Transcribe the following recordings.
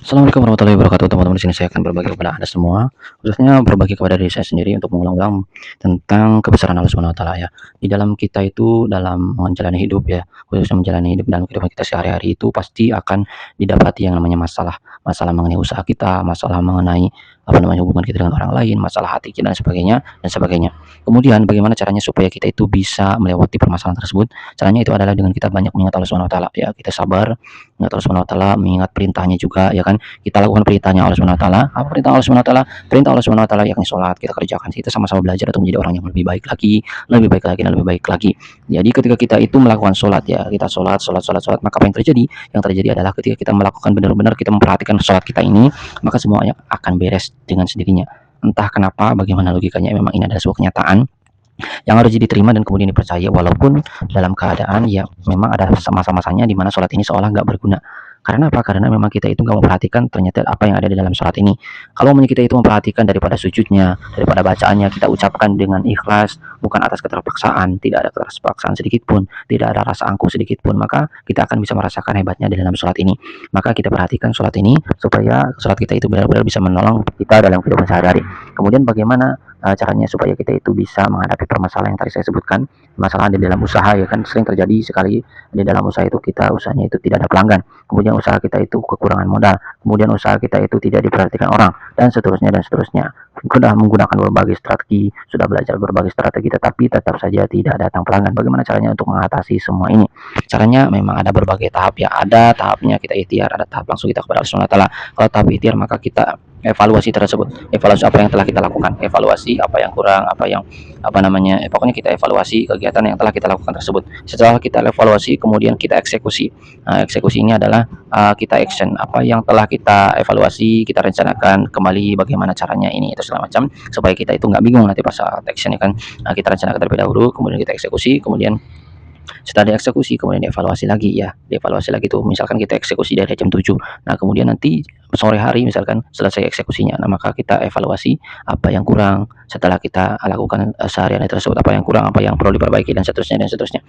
Assalamualaikum warahmatullahi wabarakatuh, teman-teman. Di sini saya akan berbagi kepada Anda semua, khususnya berbagi kepada diri saya sendiri untuk mengulang-ulang tentang kebesaran Allah Subhanahu wa taala ya. Di dalam kita itu dalam menjalani hidup ya, khususnya menjalani hidup dalam kehidupan kita sehari-hari itu pasti akan didapati yang namanya masalah. Masalah mengenai usaha kita, masalah mengenai hubungan kita dengan orang lain, masalah hati kita dan sebagainya dan sebagainya. Kemudian bagaimana caranya supaya kita itu bisa melewati permasalahan tersebut? Caranya itu adalah dengan kita banyak mengingat Allah Subhanahu wa taala ya. Kita sabar, mengingat Allah Subhanahu wa taala, mengingat perintahnya juga ya kan, kita lakukan perintahnya Allah Subhanahu wa taala. Apa perintah Allah Subhanahu wa taala? Perintah Allah Subhanahu wa taala yakni salat kita kerjakan. Kita sama-sama belajar untuk menjadi orang yang lebih baik lagi, lebih baik lagi dan lebih baik lagi. Jadi ketika kita itu melakukan salat ya, kita salat, maka apa yang terjadi? Yang terjadi adalah ketika kita melakukan benar-benar kita memperhatikan salat kita ini, maka semuanya akan beres dengan sendirinya. Entah kenapa, bagaimana logikanya, memang ini adalah sebuah kenyataan yang harus diterima dan kemudian dipercaya, walaupun dalam keadaan ya memang ada masa-masanya di mana sholat ini seolah nggak berguna. Karena apa? Karena memang kita itu nggak memperhatikan ternyata apa yang ada di dalam sholat ini. Kalau kita itu memperhatikan daripada sujudnya, daripada bacaannya, kita ucapkan dengan ikhlas, bukan atas keterpaksaan, tidak ada keterpaksaan sedikit pun, tidak ada rasa angkuh sedikit pun, maka kita akan bisa merasakan hebatnya di dalam sholat ini. Maka kita perhatikan sholat ini supaya sholat kita itu benar-benar bisa menolong kita dalam kehidupan sehari-hari. Kemudian bagaimana caranya supaya kita itu bisa menghadapi permasalahan yang tadi saya sebutkan, masalah di dalam usaha ya kan, sering terjadi sekali di dalam usaha itu, kita usahanya itu tidak ada pelanggan, kemudian usaha kita itu kekurangan modal, kemudian usaha kita itu tidak diperhatikan orang, dan seterusnya dan seterusnya. Sudah menggunakan berbagai strategi, sudah belajar berbagai strategi, tetapi tetap saja tidak datang pelanggan. Bagaimana caranya untuk mengatasi semua ini? Caranya memang ada berbagai tahap ya. Ada tahapnya kita ikhtiar, ada tahap langsung kita kepada Allah Subhanahu wa taala. Kalau tahap ikhtiar maka kita evaluasi tersebut, evaluasi apa yang telah kita lakukan, evaluasi apa yang kurang, apa yang pokoknya kita evaluasi kegiatan yang telah kita lakukan tersebut. Setelah kita evaluasi, kemudian kita eksekusi. Nah, eksekusi ini adalah kita action apa yang telah kita evaluasi, kita rencanakan kembali bagaimana caranya ini itu segala macam, supaya kita itu nggak bingung nanti pas saat action ya kan. Nah, kita rencanakan terlebih dahulu, kemudian kita eksekusi, kemudian setelah dieksekusi kemudian dievaluasi lagi ya, dievaluasi lagi tuh, misalkan kita eksekusi dari jam 7, nah kemudian nanti sore hari misalkan selesai eksekusinya, nah maka kita evaluasi apa yang kurang setelah kita lakukan seharian tersebut, apa yang kurang, apa yang perlu diperbaiki dan seterusnya dan seterusnya.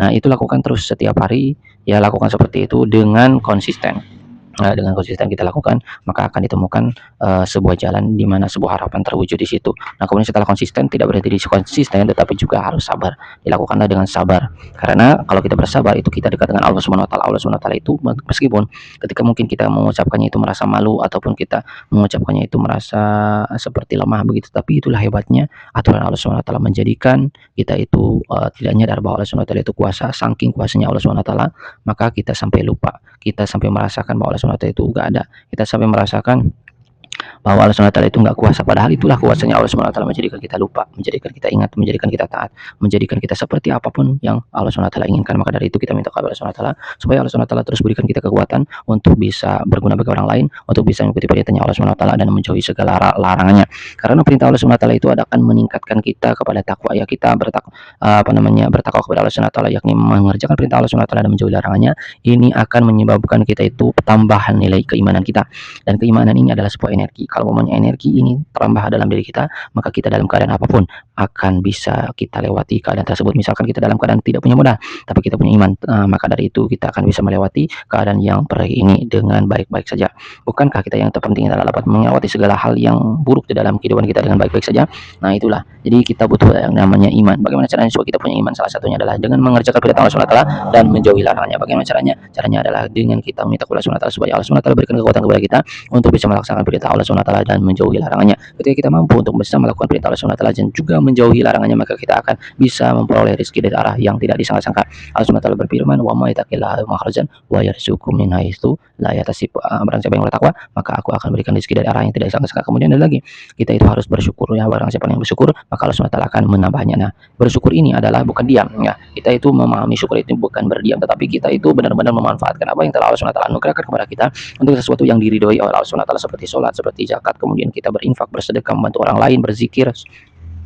Nah itu lakukan terus setiap hari ya, lakukan seperti itu dengan konsisten. Nah, dengan konsisten kita lakukan, maka akan ditemukan sebuah jalan di mana sebuah harapan terwujud di situ. Nah, kemudian setelah konsisten, tidak berhenti di konsisten, tetapi juga harus sabar. Dilakukanlah dengan sabar. Karena kalau kita bersabar, itu kita dekat dengan Allah Subhanahu wa taala. Allah Subhanahu wa taala itu meskipun ketika mungkin kita mengucapkannya itu merasa malu, ataupun kita mengucapkannya itu merasa seperti lemah begitu, tapi itulah hebatnya aturan Allah Subhanahu wa taala, menjadikan kita itu tidak nyadar bahwa Allah Subhanahu wa taala itu kuasa. Saking kuasanya Allah Subhanahu wa taala, maka kita sampai lupa, kita sampai merasakan bahwa Allah Subhanahu wa taala itu enggak ada. Kita sampai merasakan bahwa Allah Subhanahu wa taala itu enggak kuasa, padahal itulah kuasanya Allah Subhanahu wa taala, menjadikan kita lupa, menjadikan kita ingat, menjadikan kita taat, menjadikan kita seperti apapun yang Allah Subhanahu wa taala inginkan. Maka dari itu kita minta kepada Allah Subhanahu wa taala supaya Allah Subhanahu wa taala terus berikan kita kekuatan untuk bisa berguna bagi orang lain, untuk bisa mengikuti perintahnya Allah Subhanahu wa taala dan menjauhi segala larangannya. Karena perintah Allah Subhanahu wa taala itu akan meningkatkan kita kepada takwa ya, kita bertakwa kepada Allah Subhanahu wa taala, yakni mengerjakan perintah Allah Subhanahu wa taala dan menjauhi larangannya. Ini akan menyebabkan kita itu tambahan nilai keimanan kita, dan keimanan ini adalah sebuah energi. Kalau momennya energi ini terambah dalam diri kita, maka kita dalam keadaan apapun akan bisa kita lewati keadaan tersebut. Misalkan kita dalam keadaan tidak punya modal, tapi kita punya iman, maka dari itu kita akan bisa melewati keadaan yang perih ini dengan baik-baik saja. Bukankah kita yang terpenting adalah dapat melewati segala hal yang buruk di dalam kehidupan kita dengan baik-baik saja? Nah itulah, jadi kita butuh yang namanya iman. Bagaimana caranya supaya kita punya iman? Salah satunya adalah dengan mengerjakan perintah Allah Subhanahu wa taala dan menjauhi larangannya. Bagaimana caranya? Caranya adalah dengan kita meminta kepada Allah Subhanahu wa taala supaya Allah Subhanahu wa taala berikan kekuatan kepada kita untuk bisa melaksanakan perintah Allah Subhanahu wa taala dan menjauhi larangannya. Ketika kita mampu untuk bisa melakukan perintah Allah Subhanahu wa taala dan juga menjauhi larangannya, maka kita akan bisa memperoleh rezeki dari arah yang tidak disangka-sangka. Allah Subhanahu wa taala berfirman, "Wa may yattaqillaha makhrajan wa yarzuqhu min haitsu la yahtasib." Barang siapa yang bertakwa, maka aku akan berikan rezeki dari arah yang tidak disangka-sangka. Kemudian ada lagi, kita itu harus bersyukur ya. Barang siapa yang bersyukur, maka Allah Subhanahu wa taala akan menambahnya. Nah, bersyukur ini adalah bukan diam ya. Kita itu memahami syukur itu bukan berdiam, tetapi kita itu benar-benar memanfaatkan apa yang telah Allah Subhanahu wa taala anugerahkan kepada kita untuk sesuatu yang diridhoi oleh Allah Subhanahu wa taala, seperti sholat, seperti zakat, kemudian kita berinfak, bersedekah, membantu orang lain, berzikir,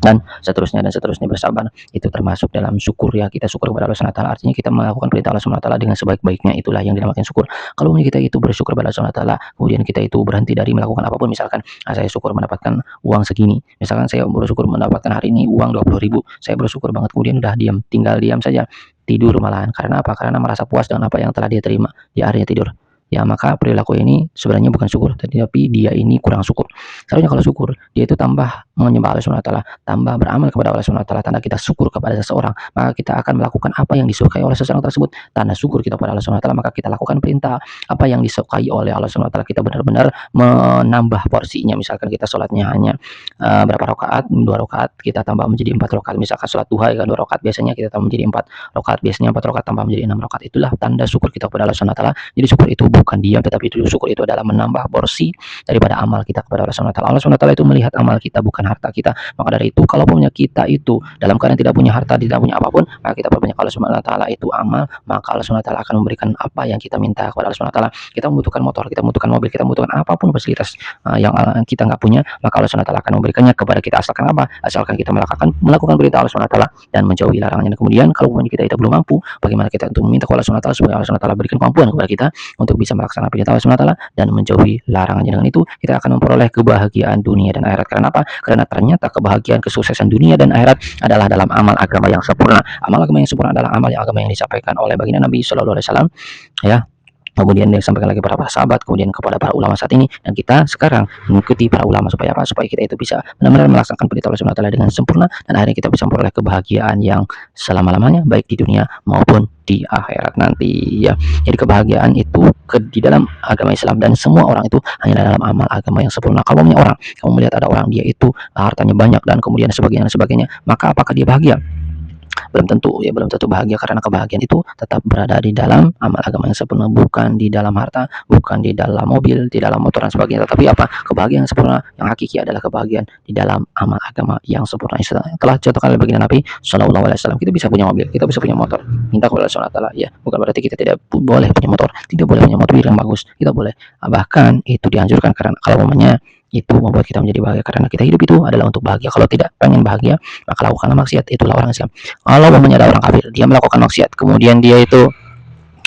dan seterusnya, bersabar. Itu termasuk dalam syukur ya. Kita syukur kepada Allah Subhanahu wa taala, artinya kita melakukan perintah Allah Subhanahu wa taala dengan sebaik-baiknya, itulah yang dinamakan syukur. Kalau kita itu bersyukur kepada Allah Subhanahu wa taala, kemudian kita itu berhenti dari melakukan apapun, misalkan saya syukur mendapatkan uang segini, misalkan saya bersyukur mendapatkan hari ini uang 20.000, saya bersyukur banget, kemudian udah diam, tinggal diam saja, tidur malahan. Karena apa? Karena merasa puas dengan apa yang telah dia terima, dia akhirnya tidur. ya maka perilaku ini sebenarnya bukan syukur, tetapi dia ini kurang syukur. Seharusnya kalau syukur, dia itu tambah menyembah Allah Subhanahu wa taala, tambah beramal kepada Allah Subhanahu wa taala. Tanda kita syukur kepada seseorang, maka kita akan melakukan apa yang disukai oleh seseorang tersebut. Tanda syukur kita kepada Allah Subhanahu wa taala, maka kita lakukan perintah apa yang disukai oleh Allah Subhanahu wa taala. Kita benar-benar menambah porsinya. Misalkan kita sholatnya hanya berapa rakaat, 2 rakaat, kita tambah menjadi 4 rakaat. Misalkan sholat duha ya 2 rakaat, biasanya kita tambah menjadi 4 rakaat, biasanya 4 rakaat tambah menjadi 6 rakaat. Itulah tanda syukur kita kepada Allah Subhanahu wa taala. Jadi syukur itu bukan diam, tetapi itu syukur itu adalah menambah porsi daripada amal kita kepada Allah Subhanahu wa taala. Allah Subhanahu wa taala itu melihat amal kita, bukan harta kita. Maka dari itu, kalau punya kita itu dalam keadaan tidak punya harta, tidak punya apapun, maka kita perbanyak Allah Subhanahu wa taala itu amal, maka Allah Subhanahu wa taala akan memberikan apa yang kita minta kepada Allah Subhanahu wa taala. Kita membutuhkan motor, kita membutuhkan mobil, kita membutuhkan apapun fasilitas yang kita nggak punya, maka Allah Subhanahu wa taala akan memberikannya kepada kita. Asalkan apa? Asalkan kita melakukan perintah Allah Subhanahu wa taala dan menjauhi larangannya. Kemudian kalau kita itu belum mampu, bagaimana kita untuk meminta kepada Allah Subhanahu wa taala supaya Allah Subhanahu wa taala berikan kemampuan kepada kita untuk bisa melaksanakan perintah Allah Subhanahu wa taala dan menjauhi larangannya. Dengan itu kita akan memperoleh kebahagiaan dunia dan akhirat. Karena apa? Karena ternyata kebahagiaan, kesuksesan dunia dan akhirat adalah dalam amal agama yang sempurna. Amal agama yang sempurna adalah amal yang agama yang disampaikan oleh baginda Nabi Shallallahu alaihi wasallam, ya. Kemudian dia sampaikan lagi kepada para sahabat, kemudian kepada para ulama saat ini, dan kita sekarang mengikuti para ulama supaya apa? Supaya kita itu bisa benar-benar melaksanakan perintah Allah Subhanahu wa taala dengan sempurna, dan akhirnya kita bisa memperoleh kebahagiaan yang selama-lamanya, baik di dunia maupun di akhirat nanti, ya. Jadi kebahagiaan itu di dalam agama Islam, dan semua orang itu hanya dalam amal agama yang sempurna. Kalau kamu melihat ada orang dia itu hartanya banyak dan kemudian sebagainya, maka apakah dia bahagia? Belum tentu, ya, belum tentu bahagia, karena kebahagiaan itu tetap berada di dalam amal agama yang sempurna, bukan di dalam harta, bukan di dalam mobil, di dalam motor dan sebagainya. Tetapi apa? Kebahagiaan yang sempurna yang hakiki adalah kebahagiaan di dalam amal agama yang sempurna. Telah contohkan oleh baginda Nabi Shallallahu alaihi wasallam. Kita bisa punya mobil, kita bisa punya motor, minta kepada Allah Subhanahu wa taala, ya. Bukan berarti kita tidak boleh punya motor, tidak boleh punya mobil yang bagus, kita boleh. Bahkan itu dianjurkan, karena kalau momennya itu membuat kita menjadi bahagia, karena kita hidup itu adalah untuk bahagia. Kalau tidak pengen bahagia, maka lakukanlah maksiat. Itulah orang Islam. Kalau memang ada orang kafir, dia melakukan maksiat, kemudian dia itu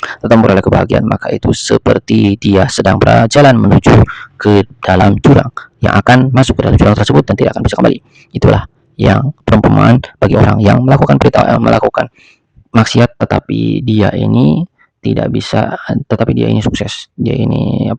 tetap memperoleh kebahagiaan, maka itu seperti dia sedang berjalan menuju ke dalam jurang yang akan masuk ke dalam jurang tersebut dan tidak akan bisa kembali. Itulah yang perumpamaan bagi orang yang melakukan melakukan maksiat, tetapi dia ini tidak bisa, tetapi dia ini sukses, dia ini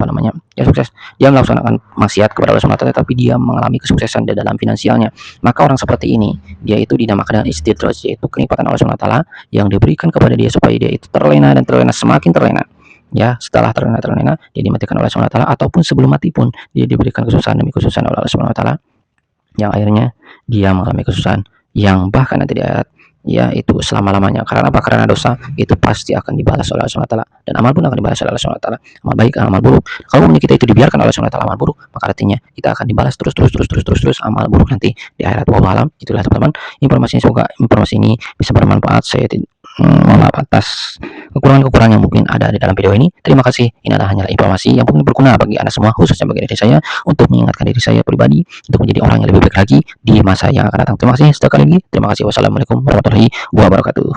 sukses, dia melaksanakan maksiat kepada Allah Subhanahu wa taala, tapi dia mengalami kesuksesan di dalam finansialnya. Maka orang seperti ini, dia itu dinamakan dengan istidraj, yaitu kenikmatan Allah Subhanahu wa taala yang diberikan kepada dia supaya dia itu terlena dan terlena, semakin terlena, ya. Setelah terlena, dia dimatikan oleh Allah Subhanahu wa taala, ataupun sebelum mati pun dia diberikan kesusahan demi kesusahan oleh Allah Subhanahu wa taala, yang akhirnya dia mengalami kesusahan yang bahkan nanti di akhirat, ya, itu selama-lamanya. Karena apa? Karena dosa itu pasti akan dibalas oleh Allah Subhanahu wa taala, dan amal pun akan dibalas oleh Allah Subhanahu wa taala, amal baik, amal buruk. Kalau kita itu dibiarkan oleh Allah Subhanahu wa taala amal buruk, maka artinya kita akan dibalas terus amal buruk nanti di akhirat. Wallahu alam. Itulah teman-teman informasinya, semoga informasi ini bisa bermanfaat. Saya mohon maaf atas kekurangan-kekurangan yang mungkin ada di dalam video ini. Terima kasih. Ini adalah hanyalah informasi yang mungkin berguna bagi Anda semua, khususnya bagi diri saya, untuk mengingatkan diri saya pribadi untuk menjadi orang yang lebih baik lagi di masa yang akan datang. Terima kasih sekali lagi. Terima kasih. Wassalamualaikum warahmatullahi wabarakatuh.